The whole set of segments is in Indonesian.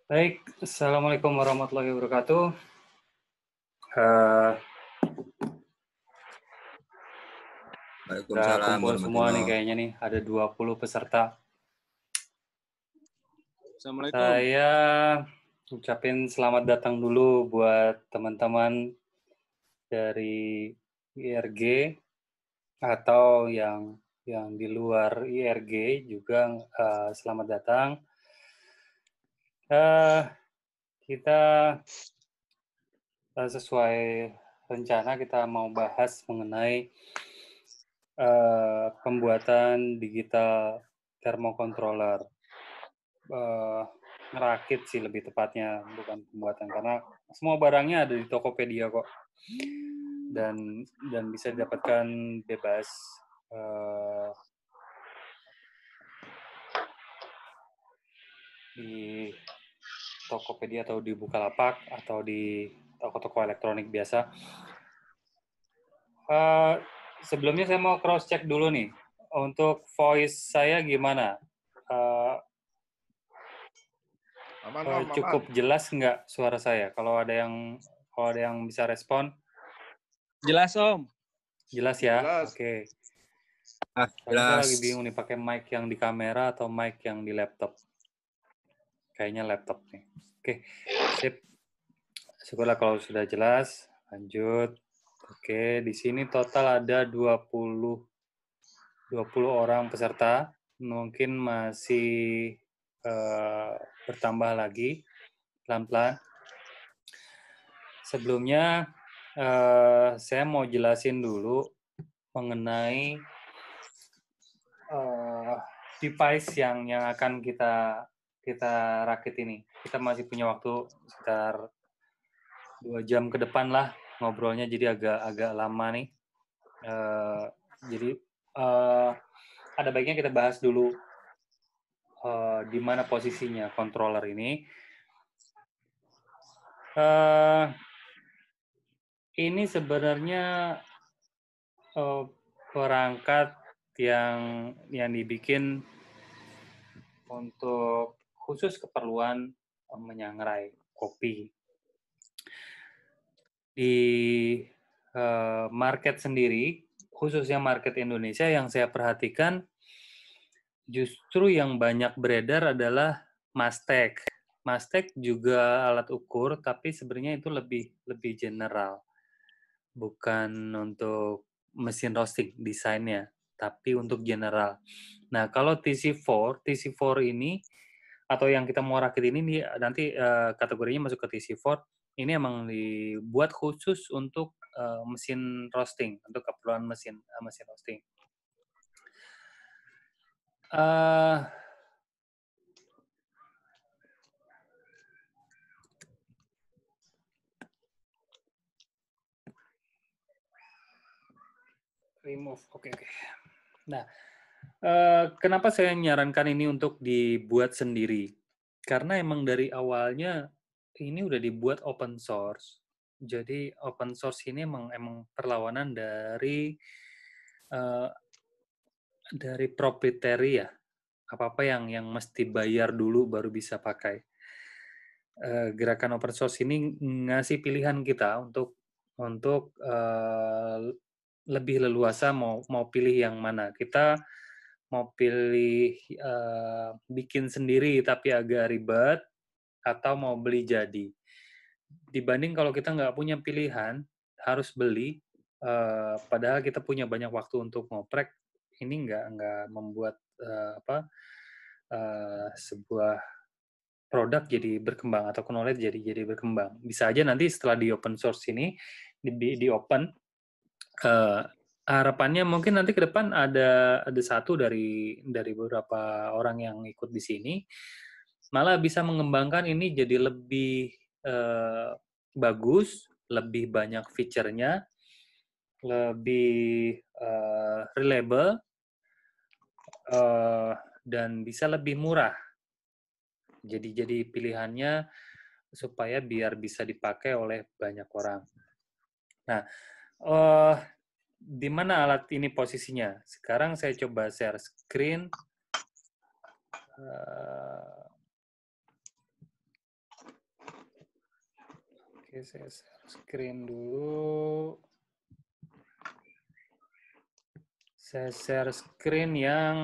Baik, Assalamualaikum warahmatullahi wabarakatuh. Eh, udah Waalaikumsalam kumpul semua nih warahmatullah. kayaknya nih, ada 20 peserta. Assalamualaikum. Saya ucapin selamat datang dulu buat teman-teman dari IRG atau yang di luar IRG juga selamat datang. Eh, kita sesuai rencana kita mau bahas mengenai pembuatan digital thermocontroller. Ngerakit sih lebih tepatnya, bukan pembuatan, karena semua barangnya ada di Tokopedia kok, dan bisa didapatkan bebas di Tokopedia atau di Bukalapak atau di toko-toko elektronik biasa. Sebelumnya saya mau cross check dulu nih, untuk voice saya gimana? Cukup jelas nggak suara saya? Kalau ada yang bisa respon? Jelas, Om. Jelas ya? Jelas. Oke. Jelas. Saya lagi bingung nih, pakai mic yang di kamera atau mic yang di laptop. Kayaknya laptop nih. Oke, sip. Syukurlah kalau sudah jelas. Lanjut. Oke, di sini total ada 20 orang peserta. Mungkin masih bertambah lagi pelan-pelan. Sebelumnya saya mau jelasin dulu mengenai device yang akan kita rakit ini. Kita masih punya waktu sekitar 2 jam ke depan lah ngobrolnya, jadi agak lama nih. Jadi ada baiknya kita bahas dulu di mana posisinya controller ini. Ini sebenarnya perangkat yang dibikin untuk khusus keperluan menyangrai kopi. Di market sendiri, khususnya market Indonesia, yang saya perhatikan justru yang banyak beredar adalah Mastek. Mastek juga alat ukur, tapi sebenarnya itu lebih general, bukan untuk mesin roasting desainnya, tapi untuk general. Nah, kalau TC4 ini atau yang kita mau rakit ini nanti kategorinya masuk ke TC4. Ini emang dibuat khusus untuk mesin roasting, untuk keperluan mesin roasting. Remove, oke. Nah, kenapa saya menyarankan ini untuk dibuat sendiri? Karena emang dari awalnya ini udah dibuat open source. Jadi open source ini emang perlawanan dari proprietary ya. Apa-apa yang mesti bayar dulu baru bisa pakai. Gerakan open source ini ngasih pilihan kita untuk lebih leluasa mau pilih yang mana. Kita mau pilih bikin sendiri tapi agak ribet, atau mau beli jadi. Dibanding kalau kita nggak punya pilihan, harus beli, padahal kita punya banyak waktu untuk ngoprek, ini nggak membuat sebuah produk jadi berkembang atau knowledge jadi berkembang. Bisa aja nanti setelah di open source ini, di open, harapannya mungkin nanti ke depan ada satu dari beberapa orang yang ikut di sini malah bisa mengembangkan ini jadi lebih bagus, lebih banyak fiturnya, lebih reliable, dan bisa lebih murah. Jadi pilihannya supaya biar bisa dipakai oleh banyak orang. Nah, di mana alat ini posisinya? Sekarang saya coba share screen. Oke, saya share screen dulu. Saya share screen yang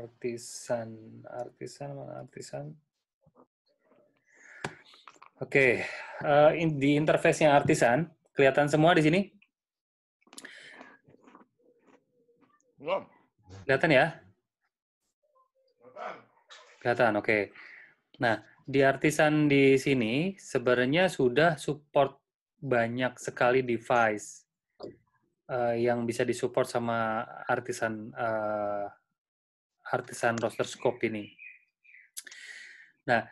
artisan. Oke, di interface-nya artisan, kelihatan semua di sini? Belum. Kelihatan ya? Kelihatan, oke. Nah, di artisan di sini sebenarnya sudah support banyak sekali device yang bisa disupport sama artisan roster scope ini. Nah,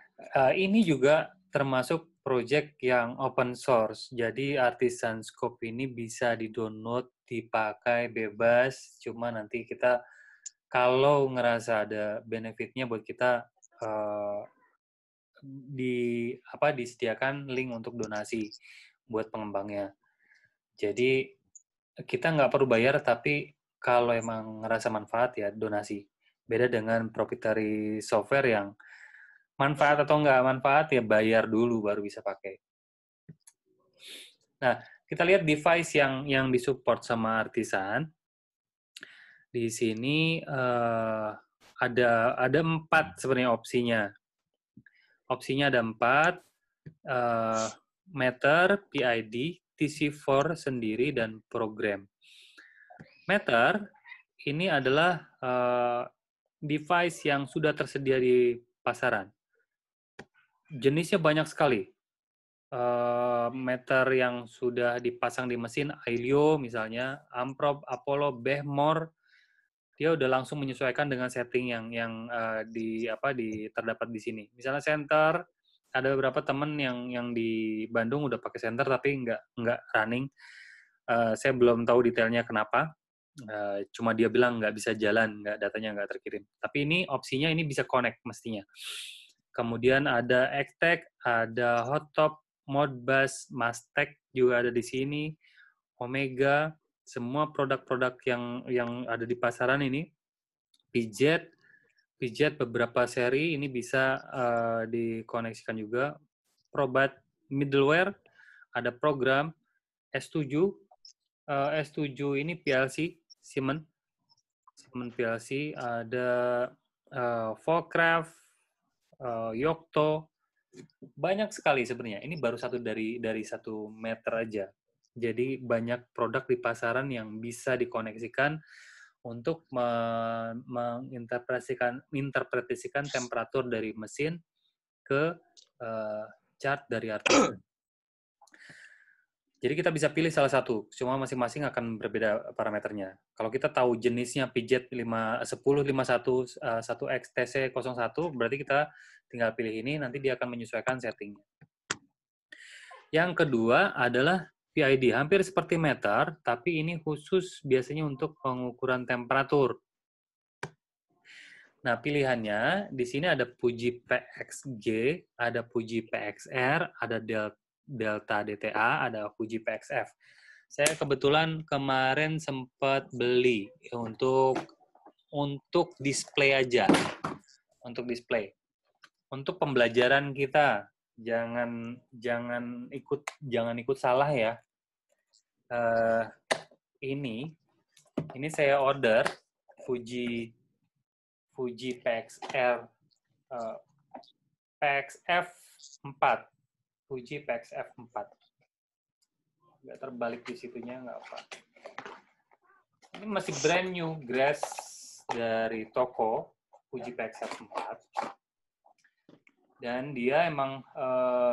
ini juga termasuk project yang open source. Jadi artisan scope ini bisa di-download, dipakai bebas. Cuma nanti kita kalau ngerasa ada benefitnya buat kita disediakan link untuk donasi buat pengembangnya. Jadi kita nggak perlu bayar, tapi kalau emang ngerasa manfaat ya donasi. Beda dengan proprietary software yang manfaat atau nggak manfaat ya bayar dulu baru bisa pakai. Nah, kita lihat device yang disupport sama artisan. Di sini ada 4 sebenarnya opsinya. Opsinya ada 4, Matter, PID, TC4 sendiri, dan program. Matter ini adalah device yang sudah tersedia di pasaran. Jenisnya banyak sekali. Matter yang sudah dipasang di mesin, Ailio misalnya, Amprob, Apollo, Behmor, dia udah langsung menyesuaikan dengan setting yang terdapat di sini. Misalnya center, ada beberapa teman yang di Bandung udah pakai center tapi nggak running. Saya belum tahu detailnya kenapa. Cuma dia bilang nggak bisa jalan, datanya nggak terkirim. Tapi ini opsinya ini bisa connect mestinya. Kemudian ada Xtech, ada Hottop, Modbus, Mastech juga ada di sini, Omega, semua produk-produk yang ada di pasaran ini, Pijet beberapa seri ini bisa dikoneksikan juga, Probat middleware, ada program, S7 ini PLC, Siemens PLC, ada Volcraft, Yocto, banyak sekali sebenarnya. Ini baru satu dari 1 meter aja. Jadi banyak produk di pasaran yang bisa dikoneksikan untuk menginterpretasikan temperatur dari mesin ke chart dari artisan. Jadi kita bisa pilih salah satu, cuma masing-masing akan berbeda parameternya. Kalau kita tahu jenisnya Pijet 1051 1XTC01, berarti kita tinggal pilih ini, nanti dia akan menyesuaikan settingnya. Yang kedua adalah PID, hampir seperti meter, tapi ini khusus biasanya untuk pengukuran temperatur. Nah, pilihannya di sini ada Fuji PXG, ada Fuji PXR, ada Delta DTA, ada Fuji PXF. Saya kebetulan kemarin sempat beli untuk display aja, untuk display. Untuk pembelajaran kita, jangan ikut salah ya. Ini saya order Fuji PXR PXF 4. Fuji PXF 4. Nggak terbalik di situnya, nggak apa. Ini masih brand new, grass dari toko Fuji PXF 4. Dan dia emang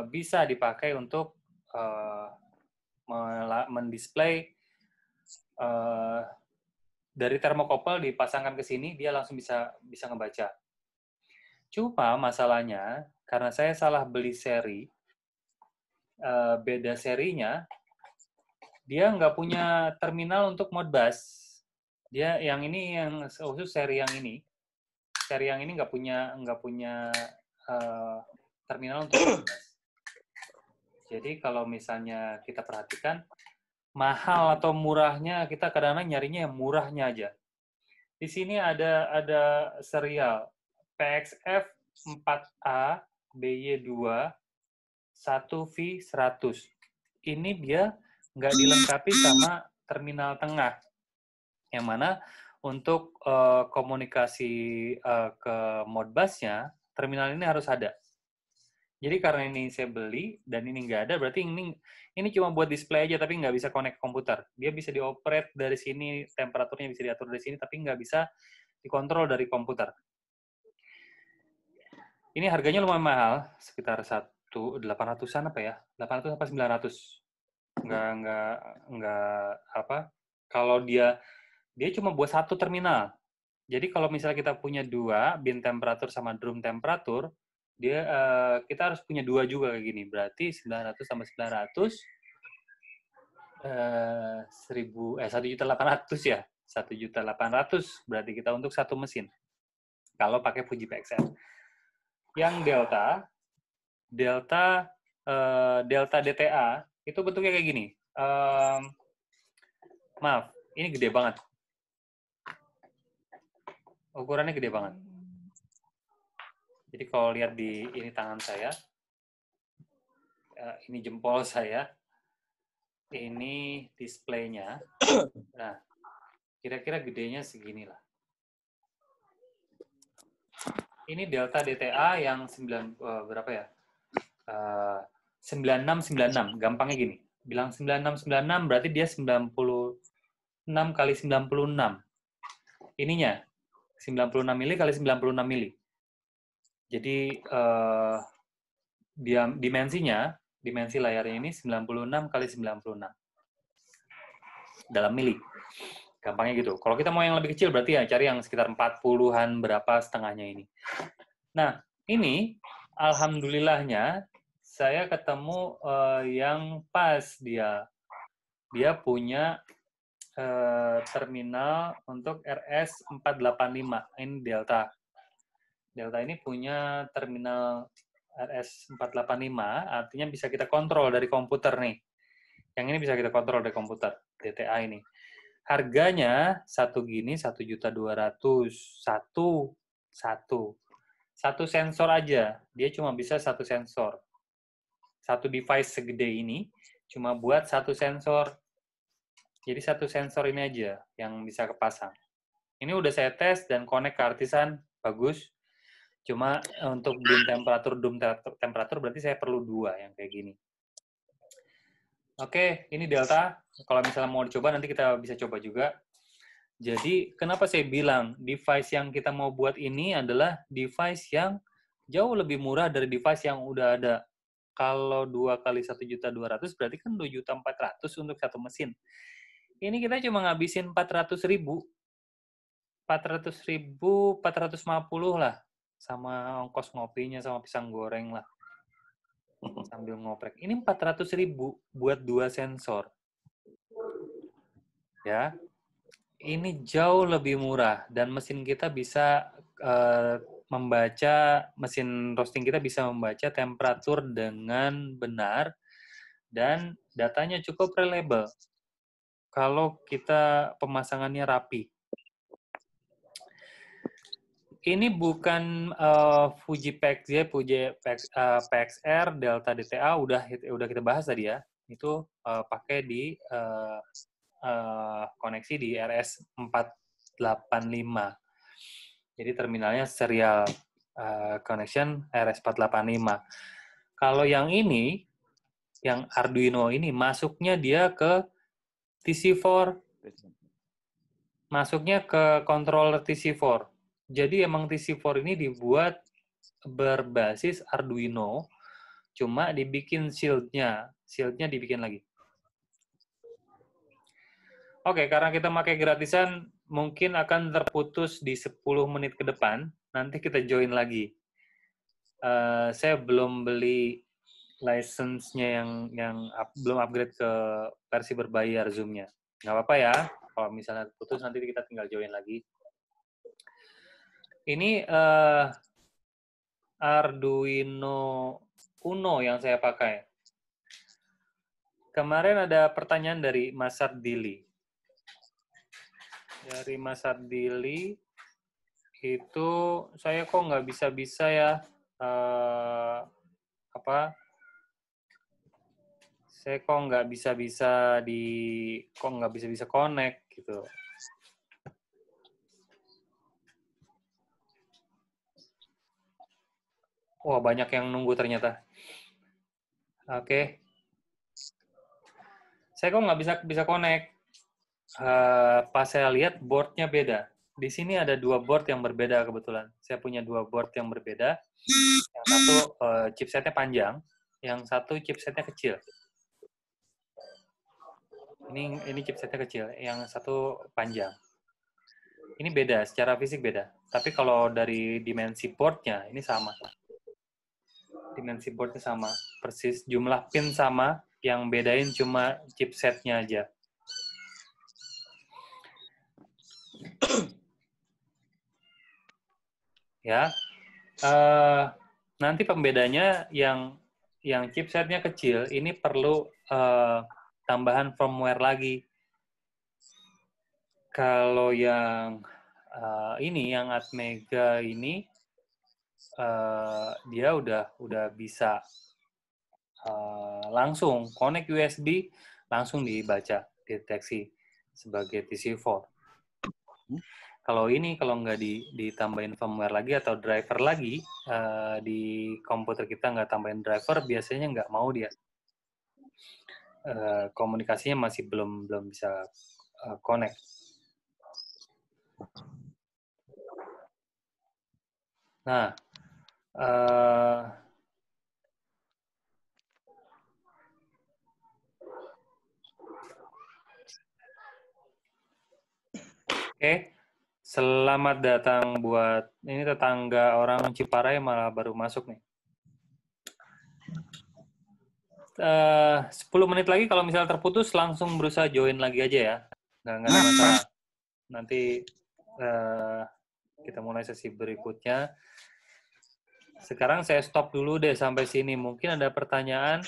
bisa dipakai untuk mendisplay dari termokopel dipasangkan ke sini, dia langsung bisa ngebaca. Cuma masalahnya, karena saya salah beli seri, beda serinya, dia nggak punya terminal untuk Modbus. Dia yang ini, yang khusus seri yang ini nggak punya terminal untuk Modbus. Jadi kalau misalnya kita perhatikan, mahal atau murahnya, kita kadang-kadang nyarinya yang murahnya aja. Di sini ada serial PXF 4A BY2 1V100. Ini dia nggak dilengkapi sama terminal tengah, yang mana untuk komunikasi ke Modbus-nya, terminal ini harus ada. Jadi karena ini saya beli dan ini nggak ada, berarti ini cuma buat display aja tapi nggak bisa connect komputer. Dia bisa dioperate dari sini, temperaturnya bisa diatur dari sini, tapi nggak bisa dikontrol dari komputer. Ini harganya lumayan mahal, sekitar 800-an apa ya? 800 apa 900. Nggak apa? Kalau dia cuma buat satu terminal. Jadi kalau misalnya kita punya dua, bin temperatur sama drum temperatur, kita harus punya dua juga kayak gini. Berarti 900 tambah 900 1.800 ya. 1.800 berarti kita untuk satu mesin. Kalau pakai Fuji PXR. Yang Delta DTA itu bentuknya kayak gini. Maaf, ini gede banget. Ukurannya gede banget. Jadi kalau lihat di ini tangan saya, ini jempol saya, ini displaynya. Nah, kira-kira gedenya segini lah. Ini Delta DTA yang 9696. Gampangnya gini. Bilang 9696 berarti dia 96 kali 96. Ininya 96 mili kali 96 mili. Jadi dimensi layarnya ini 96 kali 96 dalam mili. Gampangnya gitu. Kalau kita mau yang lebih kecil berarti ya cari yang sekitar 40-an berapa setengahnya ini. Nah, ini alhamdulillahnya saya ketemu yang pas dia. Dia punya terminal untuk RS485. Ini Delta. Delta ini punya terminal RS485, artinya bisa kita kontrol dari komputer nih. Yang ini bisa kita kontrol dari komputer, DTA ini. Harganya satu gini 1.200.000. Satu sensor aja, dia cuma bisa satu sensor. Satu device segede ini cuma buat satu sensor. Jadi satu sensor ini aja yang bisa kepasang. Ini udah saya tes dan connect ke Artisan, bagus. Cuma untuk bin temperatur, drum temperatur berarti saya perlu dua yang kayak gini. Oke, ini Delta. Kalau misalnya mau dicoba, nanti kita bisa coba juga. Jadi, kenapa saya bilang device yang kita mau buat ini adalah device yang jauh lebih murah dari device yang udah ada. Kalau 2 kali 1.200.000 berarti kan 2.400.000 untuk satu mesin. Ini kita cuma ngabisin 400.000. 400.000, 450 lah. Sama ongkos ngopinya, sama pisang goreng lah. Sambil ngoprek. Ini 400.000 buat 2 sensor. Ya. Ini jauh lebih murah dan mesin kita bisa mesin roasting kita bisa membaca temperatur dengan benar dan datanya cukup reliable kalau kita pemasangannya rapi. Ini bukan Fuji PXZ, Fuji PXR, Delta DTA udah kita bahas tadi ya. Itu pakai di koneksi di RS485. Jadi terminalnya serial connection RS485. Kalau yang ini, yang Arduino ini masuknya dia ke TC4. Masuknya ke controller TC4. Jadi emang TC4 ini dibuat berbasis Arduino, cuma dibikin shield-nya. Shield-nya dibikin lagi. Oke, karena kita pakai gratisan, mungkin akan terputus di 10 menit ke depan. Nanti kita join lagi. Saya belum beli license-nya yang belum upgrade ke versi berbayar Zoom-nya. Nggak apa-apa ya. Kalau misalnya putus, nanti kita tinggal join lagi. Ini Arduino Uno yang saya pakai. Kemarin ada pertanyaan dari Mas Sardili. Dari Mas Sardili, itu saya kok nggak bisa-bisa ya Saya kok nggak bisa-bisa connect gitu. Wah, banyak yang nunggu ternyata. Oke. Saya kok nggak bisa connect. Pas saya lihat boardnya beda. Di sini ada 2 board yang berbeda kebetulan. Saya punya 2 board yang berbeda. Yang satu chipsetnya panjang, yang satu chipsetnya kecil. Ini chipsetnya kecil, yang satu panjang. Ini beda, secara fisik beda. Tapi kalau dari dimensi boardnya, ini sama. Dimensi boardnya sama, persis. Jumlah pin sama, yang bedain cuma chipsetnya aja. Ya, nanti pembedanya yang chipsetnya kecil, ini perlu tambahan firmware lagi. Kalau yang ini, yang Atmega ini, dia udah bisa langsung connect USB, langsung dibaca, deteksi sebagai TC4. Kalau nggak ditambahin firmware lagi atau driver lagi, di komputer kita nggak tambahin driver, biasanya nggak mau dia. Komunikasinya masih belum bisa connect. Nah, oke. Selamat datang buat ini tetangga orang Ciparai malah baru masuk nih. 10 menit lagi kalau misalnya terputus langsung berusaha join lagi aja ya. Nggak ada masalah. Nanti kita mulai sesi berikutnya. Sekarang saya stop dulu deh sampai sini. Mungkin ada pertanyaan.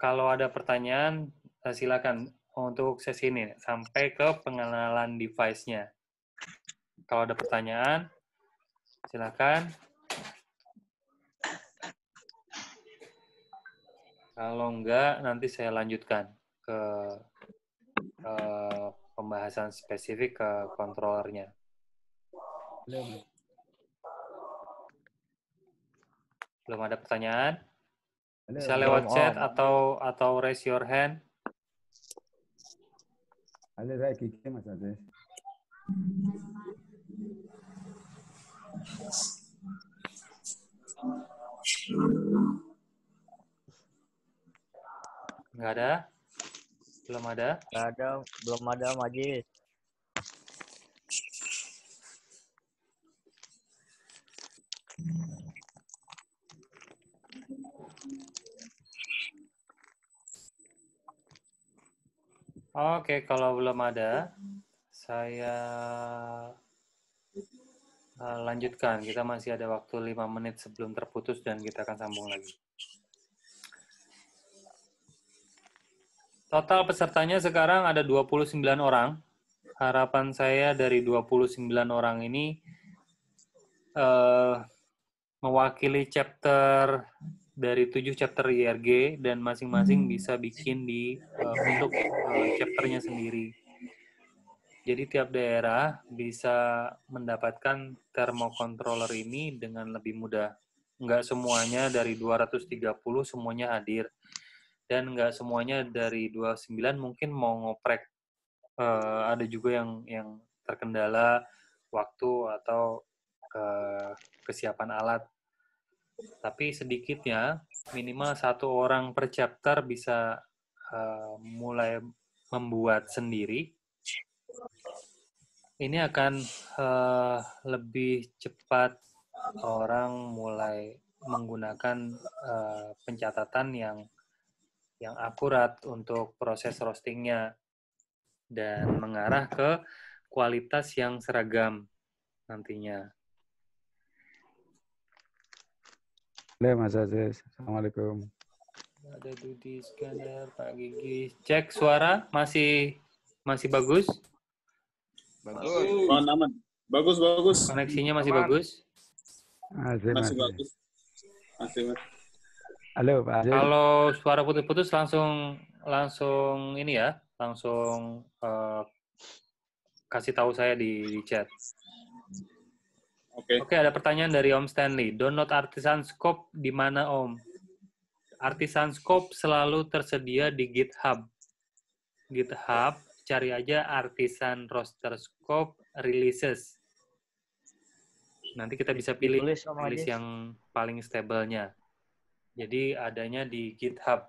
Kalau ada pertanyaan, silakan untuk sesi ini sampai ke pengenalan device-nya. Kalau ada pertanyaan, silakan. Kalau enggak, nanti saya lanjutkan ke pembahasan spesifik ke controllernya. Belum ada pertanyaan? Bisa lewat chat atau raise your hand. Ada saya kiki Mas Aziz. Nggak ada? Belum ada? Nggak ada, belum ada Majid. Oke, kalau belum ada, saya lanjutkan. Kita masih ada waktu 5 menit sebelum terputus dan kita akan sambung lagi. Total pesertanya sekarang ada 29 orang. Harapan saya dari 29 orang ini mewakili chapter dari 7 chapter IRG dan masing-masing bisa bikin untuk chapternya sendiri. Jadi tiap daerah bisa mendapatkan thermocontroller ini dengan lebih mudah. Nggak semuanya dari 230 semuanya hadir. Dan nggak semuanya dari 29 mungkin mau ngoprek. Ada juga yang terkendala waktu atau kesiapan alat. Tapi sedikitnya, minimal 1 orang per chapter bisa mulai membuat sendiri. Ini akan lebih cepat orang mulai menggunakan pencatatan yang akurat untuk proses roastingnya dan mengarah ke kualitas yang seragam nantinya. Halo Mas Aziz. Assalamualaikum. Ada Dudi Iskandar, Pak Gigi. Cek suara masih bagus? Bagus. Aman. Bagus. Koneksinya masih Aman. bagus? Masih Masih bagus. Masih. Halo Pak Aziz. Kalau suara putus-putus langsung ini ya, langsung kasih tahu saya di chat. Oke. Oke, ada pertanyaan dari Om Stanley. Download Artisan Scope di mana Om? Artisan Scope selalu tersedia di GitHub. GitHub, cari aja Artisan Roster Scope Releases. Nanti kita bisa pilih Ditulis, Om rilis Ajis. yang paling stabilnya. Jadi adanya di GitHub.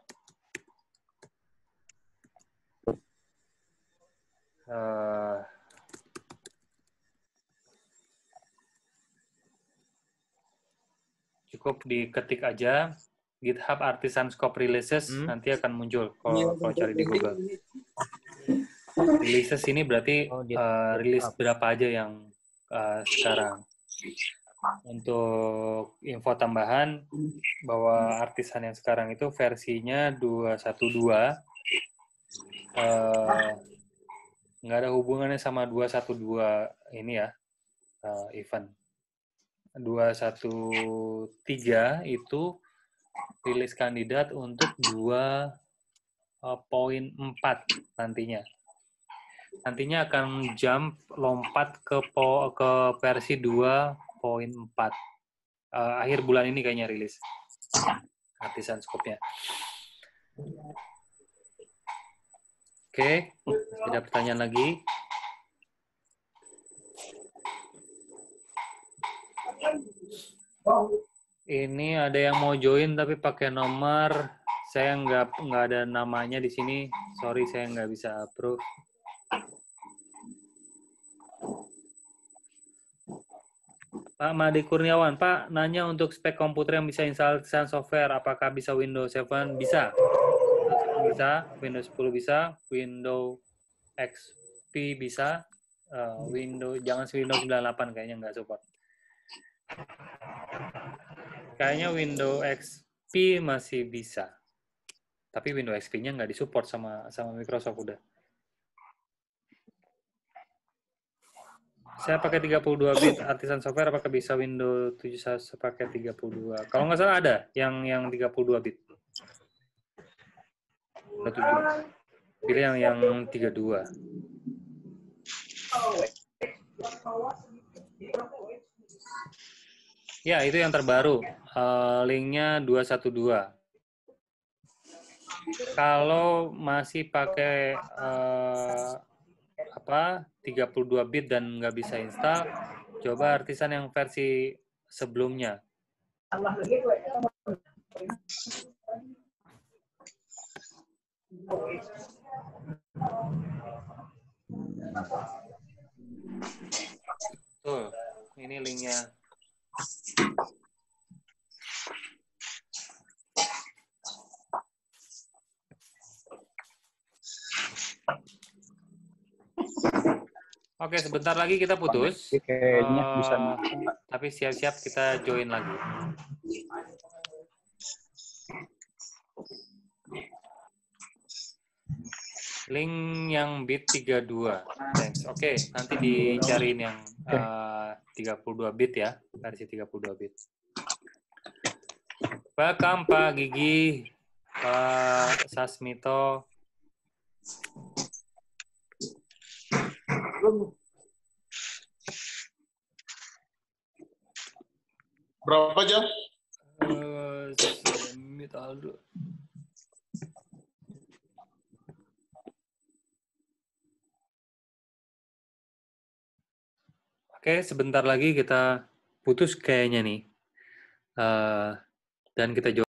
Cukup diketik aja GitHub Artisan Scope Releases, nanti akan muncul kalau cari di Google. Releases ini berarti Oh, di rilis GitHub. berapa aja yang sekarang. Untuk info tambahan bahwa Artisan yang sekarang itu versinya 2.1.2, nggak ada hubungannya sama 2.1.2 ini ya, event. 2.1.3 itu rilis kandidat untuk 2.4 nantinya. Nantinya akan lompat ke versi 2.4. Akhir bulan ini kayaknya rilis Artisan Scope-nya. Oke, ada pertanyaan lagi? Ini ada yang mau join tapi pakai nomor, saya nggak ada namanya di sini. Sorry, saya nggak bisa approve. Pak Madi Kurniawan, Pak, nanya untuk spek komputer yang bisa install Artisan software, apakah bisa Windows 7? Bisa. Bisa, Windows 10 bisa, Windows XP bisa, jangan Windows 98 kayaknya nggak support. Kayaknya Windows XP masih bisa. Tapi Windows XP-nya nggak disupport sama Microsoft udah. Saya pakai 32 bit Artisan software, apakah bisa Windows 7 pakai 32? Kalau nggak salah ada yang 32 bit. Windows 7. Pilih yang 32. Ya, itu yang terbaru. Linknya 212. Kalau masih pakai 32 bit dan nggak bisa install, coba Artisan yang versi sebelumnya. Tuh, ini linknya. Oke, sebentar lagi kita putus. Kayaknya bisa. Tapi siap-siap kita join lagi. Link yang bit 32. Thanks. Oke, nanti dicariin yang 32 bit ya, versi 32 bit. Welcome Pak Gigi, Pak Sasmito. Berapa jam? Aldo. Oke, sebentar lagi kita putus kayaknya nih. Dan kita join